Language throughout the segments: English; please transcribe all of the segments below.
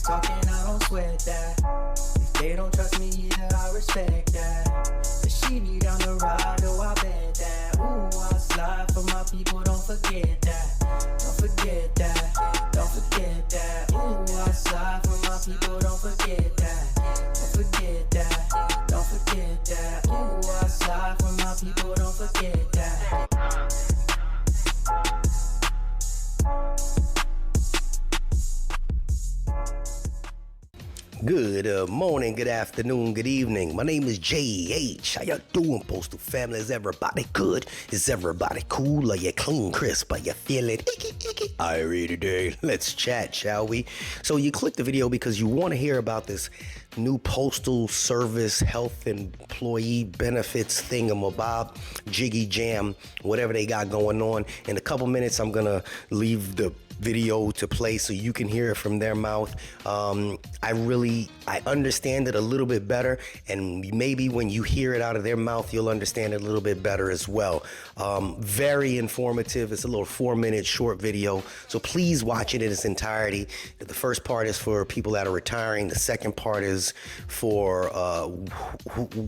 talking, I don't sweat that. If they don't trust me either, I respect that. But she need down the ride, oh I bet that. Ooh, I slide for my people, don't forget that. Don't forget that, don't forget that. Ooh, I slide for my people, don't forget that. Don't forget that, don't forget that. Ooh, I slide for my people, don't forget that. Good morning, good afternoon, good evening. My name is JH. How y'all doing, Postal family? Is everybody good? Is everybody cool? Are you clean, crisp? Are you feeling icky? Alright, today, let's chat, shall we? So you clicked the video because you want to hear about this new Postal Service Health Employee Benefits thingamabob, jiggy jam, whatever they got going on. In a couple minutes, I'm going to leave the video to play so you can hear it from their mouth. I understand it a little bit better, and maybe when you hear it out of their mouth, you'll understand it a little bit better as well. Very informative. It's a little 4-minute short video, so please watch it in its entirety. The first part is for people that are retiring. The second part is for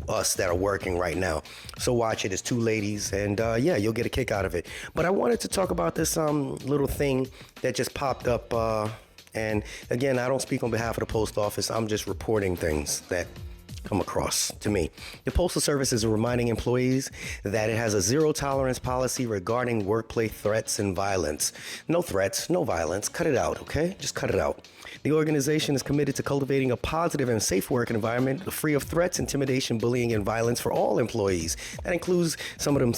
us that are working right now. So watch it. It's two ladies, and yeah, you'll get a kick out of it. But I wanted to talk about this little thing that just popped up, and again, I don't speak on behalf of the post office. I'm just reporting things that come across to me. The Postal Service is reminding employees that it has a zero tolerance policy regarding workplace threats and violence. No threats, no violence. Cut it out, okay? Just cut it out. The organization is committed to cultivating a positive and safe work environment free of threats, intimidation, bullying, and violence for all employees. That includes some of them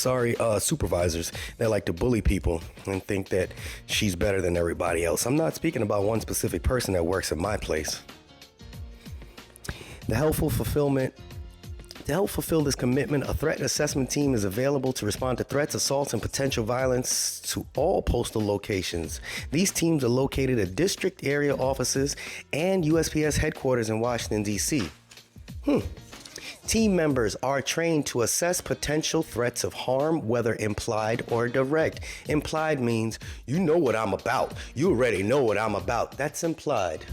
supervisors that like to bully people and think that she's better than everybody else. I'm not speaking about one specific person that works at my place. To help fulfill this commitment, a threat assessment team is available to respond to threats, assaults, and potential violence to all postal locations. These teams are located at district area offices and USPS headquarters in Washington, D.C. Team members are trained to assess potential threats of harm, whether implied or direct. Implied means you know what I'm about. You already know what I'm about. That's implied.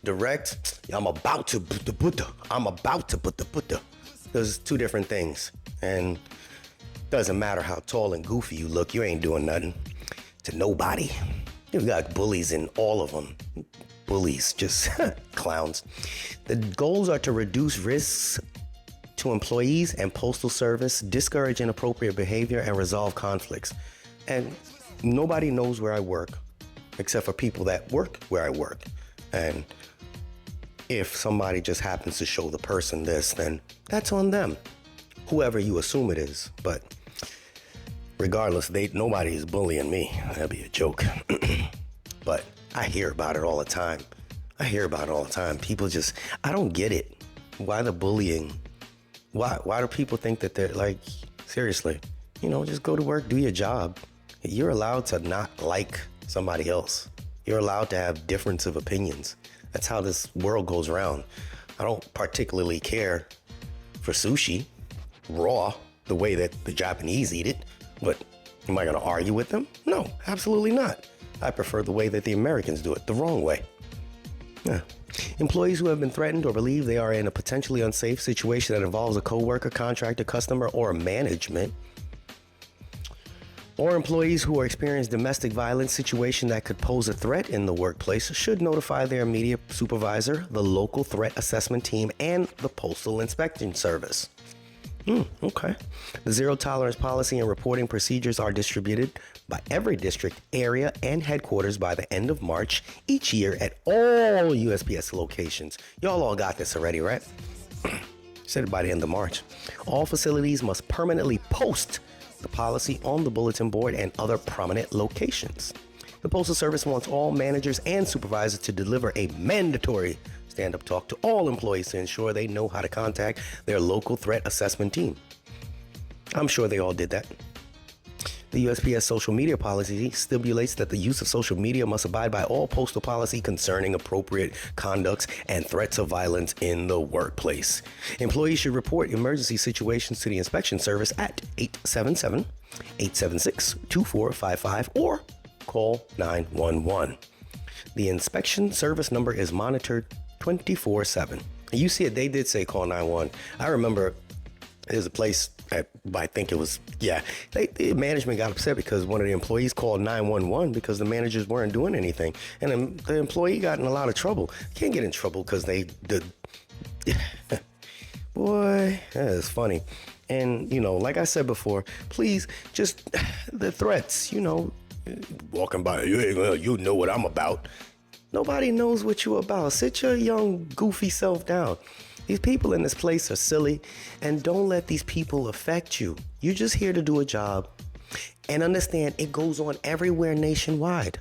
Direct, I'm about to put the Buddha. There's two different things, and doesn't matter how tall and goofy you look, you ain't doing nothing to nobody. You've got bullies in all of them. Bullies, just clowns. The goals are to reduce risks to employees and Postal Service, discourage inappropriate behavior, and resolve conflicts. And nobody knows where I work except for people that work where I work. And if somebody just happens to show the person this, then that's on them, whoever you assume it is. But regardless, nobody is bullying me. That'd be a joke. But I hear about it all the time. People just, I don't get it. Why the bullying? Why do people think that they're like, seriously, just go to work, do your job. You're allowed to not like somebody else. You're allowed to have difference of opinions. That's how this world goes around. I don't particularly care for sushi raw, the way that the Japanese eat it, but am I going to argue with them? No, absolutely not. I prefer the way that the Americans do it, the wrong way. Yeah. Employees who have been threatened or believe they are in a potentially unsafe situation that involves a coworker, contractor, customer, or management, or employees who are experiencing domestic violence situation that could pose a threat in the workplace should notify their immediate supervisor, the local threat assessment team, and the Postal Inspection Service. Okay. The zero tolerance policy and reporting procedures are distributed by every district, area, and headquarters by the end of March each year at all USPS locations. Y'all all got this already, right? Said it by the end of March. All facilities must permanently post the policy on the bulletin board and other prominent locations. The Postal Service wants all managers and supervisors to deliver a mandatory stand-up talk to all employees to ensure they know how to contact their local threat assessment team. I'm sure they all did that. The USPS social media policy stipulates that the use of social media must abide by all postal policy concerning appropriate conducts and threats of violence in the workplace. Employees should report emergency situations to the inspection service at 877-876-2455 or call 911. The inspection service number is monitored 24/7. You see it, they did say call 911. I remember there's a place, I think it was, the management got upset because one of the employees called 911 because the managers weren't doing anything. And the employee got in a lot of trouble. Can't get in trouble because boy, that is funny. And, like I said before, please, just the threats, walking by, you know what I'm about. Nobody knows what you're about. Sit your young, goofy self down. These people in this place are silly, and don't let these people affect you. You're just here to do a job, and understand it goes on everywhere nationwide.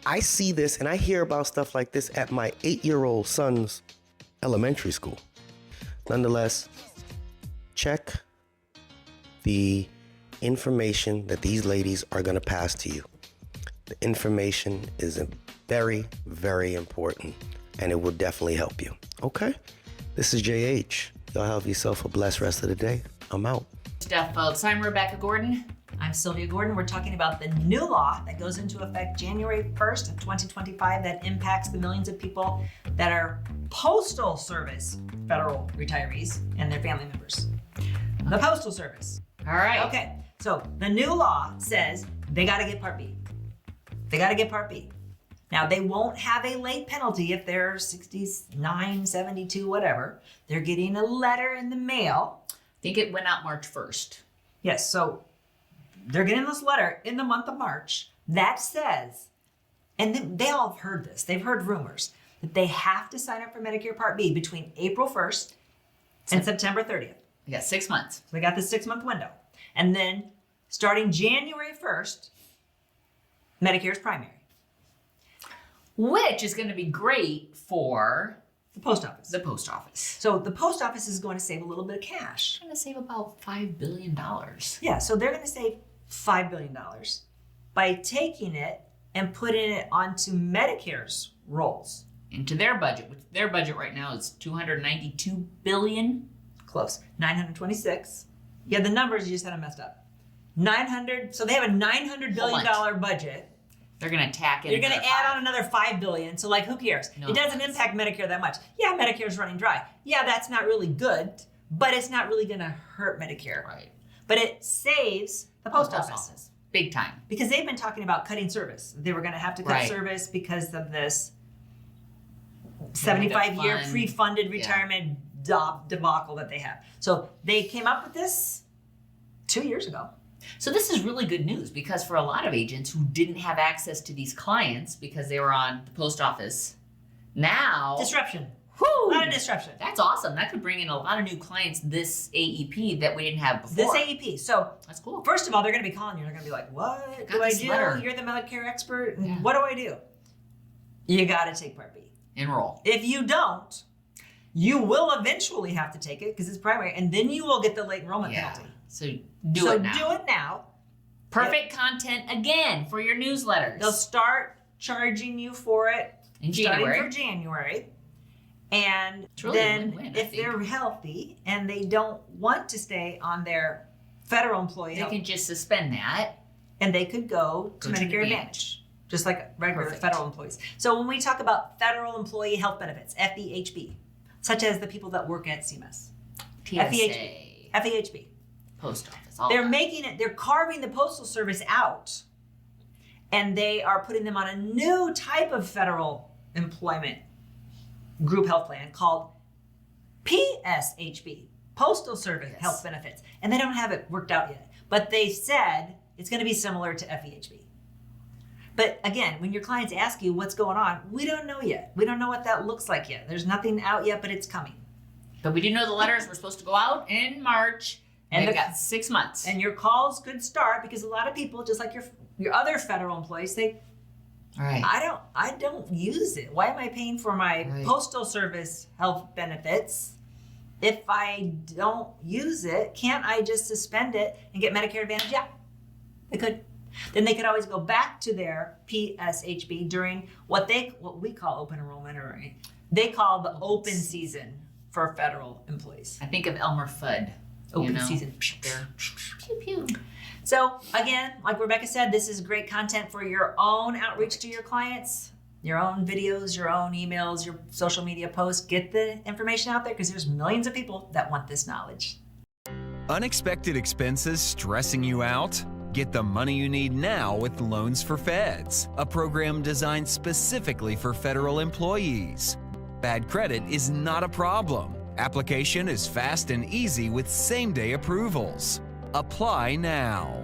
I see this and I hear about stuff like this at my 8-year-old son's elementary school. Nonetheless, check the information that these ladies are going to pass to you. The information is very, very important, and it will definitely help you. Okay? This is JH. Y'all have yourself a blessed rest of the day. I'm out. Stuff, folks. I'm Rebecca Gordon. I'm Sylvia Gordon. We're talking about the new law that goes into effect January 1st of 2025 that impacts the millions of people that are Postal Service federal retirees and their family members. The Postal Service. All right. Okay, so the new law says they got to get Part B. They got to get Part B. Now, they won't have a late penalty if they're 69, 72, whatever. They're getting a letter in the mail. I think it went out March 1st. Yes, so they're getting this letter in the month of March that says, and they all have heard this, they've heard rumors, that they have to sign up for Medicare Part B between April 1st and September 30th. We got 6 months. So they got this 6-month window. And then starting January 1st, Medicare's primary. Which is going to be great for The post office. the post office. So the post office is going to save a little bit of cash. Going to save about $5 billion. Yeah, so they're going to save $5 billion by taking it and putting it onto Medicare's rolls. Into their budget, which their budget right now is $292 billion. Close. 926. Yeah, the numbers, you just had them messed up. 900. So they have a $900 billion budget. They're going to tack in. You're going to add on another $5 billion. So like, who cares? No It doesn't offense. impact Medicare that much. Yeah, Medicare's running dry. Yeah, that's not really good, but it's not really going to hurt Medicare. Right. But it saves the post office. Big time. Because they've been talking about cutting service. They were going to have to cut Right. service because of this They had to 75-year fund- pre-funded yeah. retirement debacle that they have. So they came up with this 2 years ago. So this is really good news because for a lot of agents who didn't have access to these clients because they were on the post office, now... Disruption. Whew, A lot of disruption. that's awesome. That could bring in a lot of new clients this AEP that we didn't have before. This AEP. So That's cool. first of all, they're going to be calling you. They're going to be like, what Got do I this do? letter. You're the Medicare expert. Yeah. What do I do? You got to take Part B. Enroll. If you don't, you will eventually have to take it because it's primary, and then you will get the late enrollment Yeah. penalty. So So do it now. do it now. Perfect content again for your newsletters. They'll start charging you for it In starting January. for January. And It's really a then win-win, I if think. they're healthy and they don't want to stay on their federal employee They health, can just suspend that. and they could go to Go to Medicare Advantage. Advantage, just like regular Perfect. federal employees. So when we talk about federal employee health benefits, FEHB, such as the people that work at CMS, TSA. FEHB, Post office. All they're that. making it, they're carving the Postal Service out, and they are putting them on a new type of federal employment group health plan called PSHB, Postal Service Yes. Health Benefits. And they don't have it worked out yet, but they said it's going to be similar to FEHB. But again, when your clients ask you what's going on, we don't know yet. We don't know what that looks like yet. There's nothing out yet, but it's coming. But we do know the letters were supposed to go out in March. And And they've the- got 6 months. And your calls could start because a lot of people, just like your other federal employees, say, All right. I don't use it. Why am I paying for my Right. Postal Service health benefits if I don't use it? Can't I just suspend it and get Medicare Advantage? Yeah, they could. Then they could always go back to their PSHB during what we call open enrollment, or they call the open season for federal employees. I think of Elmer Fudd. Open season. They're pew pew. So again, like Rebecca said, this is great content for your own outreach to your clients. your own videos, your own emails, your social media posts. Get the information out there because there's millions of people that want this knowledge. Unexpected expenses stressing you out? Get the money you need now with Loans for Feds, a program designed specifically for federal employees. Bad credit is not a problem. Application is fast and easy with same-day approvals. Apply now.